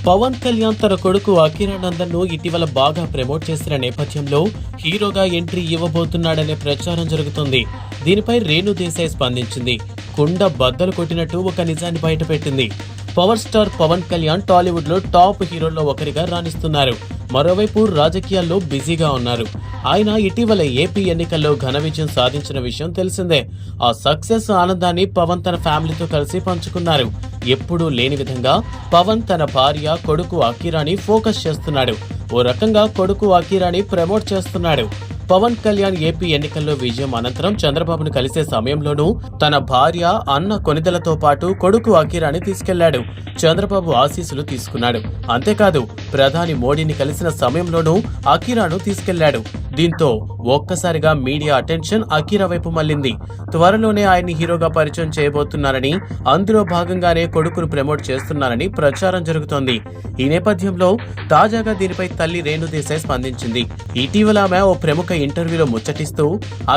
పవన్ కళ్యాణ్ తన కొడుకు అఖిరానందన్ ను ఇటీవల బాగా ప్రమోట్ చేసిన నేపథ్యంలో హీరోగా ఎంట్రీ ఇవ్వబోతున్నాడనే ప్రచారం జరుగుతుంది. దీనిపై రేణు దేశాయ్ స్పందించింది. కుండ బద్దలు కొట్టినట్టు ఒక నిజాన్ని బయటపెట్టింది. పవర్ స్టార్ పవన్ కళ్యాణ్ టాలీవుడ్ లో టాప్ హీరోల్లో ఒకరిగా రాణిస్తున్నారు. మరోవైపు రాజకీయాల్లో బిజీగా ఉన్నారు. ఆయన ఇటీవల ఏపీ ఎన్నికల్లో ఘన విజయం సాధించిన విషయం తెలిసిందే. ఆ సక్సెస్ ఆనందాన్ని పవన్ తన ఫ్యామిలీతో కలిసి పంచుకున్నారు. ఎప్పుడూ లేని విధంగా పవన్ తన భార్య, కొడుకు అఖీరాని ఫోకస్ చేస్తున్నాడు. ఓ రకంగా కొడుకు అఖీరాని ప్రమోట్ చేస్తున్నాడు. పవన్ కళ్యాణ్ ఏపీ ఎన్నికల్లో విజయం అనంతరం చంద్రబాబును కలిసే సమయంలోనూ తన భార్య, అన్న కొనిదలతో పాటు కొడుకు అఖీరాని తీసుకెళ్లాడు. చంద్రబాబు ఆశీస్సులు తీసుకున్నాడు. అంతేకాదు ప్రధాని మోడీని కలిసిన సమయంలోనూ అఖీరాను తీసుకెళ్లాడు. దీంతో ఒక్కసారిగా మీడియా అటెన్షన్ అఖీరా వైపు మళ్లింది. త్వరలోనే ఆయన్ని హీరోగా పరిచయం చేయబోతున్నారని, అందులో భాగంగానే కొడుకును ప్రమోట్ చేస్తున్నారని ప్రచారం జరుగుతోంది. ఈ నేపథ్యంలో తాజాగా దీనిపై తల్లి రేణు దేశాయ్ స్పందించింది. ఇటీవల ఆమె ఓ ప్రముఖ ఇంటర్వ్యూలో ముచ్చటిస్తూ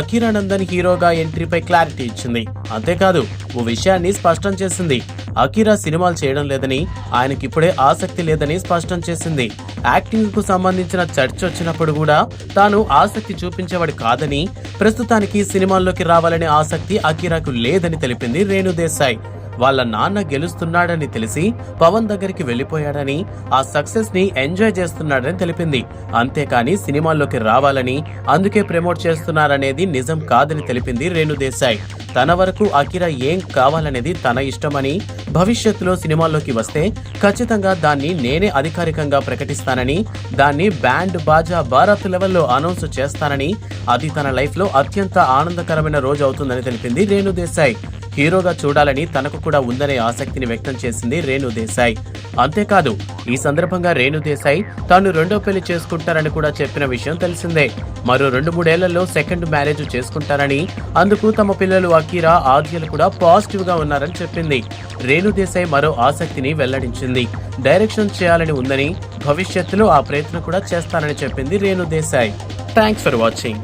అఖీరానందన్ హీరోగా ఎంట్రీపై క్లారిటీ ఇచ్చింది. అంతేకాదు ఓ విషయాన్ని స్పష్టం చేసింది. అఖీరా సినిమాలు చేయడం లేదని, ఆయనకిప్పుడే ఆసక్తి లేదని స్పష్టం చేసింది. యాక్టింగ్ కు సంబంధించిన చర్చ వచ్చినప్పుడు కూడా తాను ఆసక్తి చూపించేవాడు కాదని, ప్రస్తుతానికి సినిమాల్లోకి రావాలనే ఆసక్తి అఖీరాకు లేదని తెలిపింది రేణు దేశాయ్. వాళ్ళ నాన్న గెలుస్తున్నాడని తెలిసి పవన్ దగ్గరికి వెళ్లిపోయాడని, ఆ సక్సెస్ ని ఎంజాయ్ చేస్తున్నాడని తెలిపింది. అంతేకాని సినిమాల్లోకి రావాలని, అందుకే ప్రమోట్ చేస్తున్నారనేది నిజం కాదని తెలిపింది రేణు దేశాయ్. తన వరకు అఖీరా ఏం కావాలనేది తన ఇష్టమని, భవిష్యత్తులో సినిమాల్లోకి వస్తే ఖచ్చితంగా దాన్ని నేనే అధికారికంగా ప్రకటిస్తానని, దాన్ని బ్యాండ్ బాజా భారత్ లెవెల్లో అనౌన్స్ చేస్తానని, అది తన లైఫ్ లో అత్యంత ఆనందకరమైన రోజు అవుతుందని తెలిపింది రేణు దేశాయ్. హీరోగా చూడాలని తనకు కూడా ఉందనే ఆసక్తిని వ్యక్తం చేసింది రేణు దేశాయ్. అంతేకాదు ఈ సందర్భంగా రేణు దేశాయ్ తాను రెండో పెళ్లి చేసుకుంటారని కూడా చెప్పిన విషయం తెలిసిందే. మరో 2-3 ఏళ్లలో సెకండ్ మ్యారేజ్ చేసుకుంటారని, అందుకు తమ పిల్లలు అఖీరా, ఆద్యలు కూడా పాజిటివ్ గా ఉన్నారని చెప్పింది. రేణు దేశాయ్ మరో ఆసక్తిని వెల్లడించింది. డైరెక్షన్ చేయాలని ఉందని, భవిష్యత్తులో ఆ ప్రయత్నం కూడా చేస్తానని చెప్పింది Renu Desai. Thanks for watching.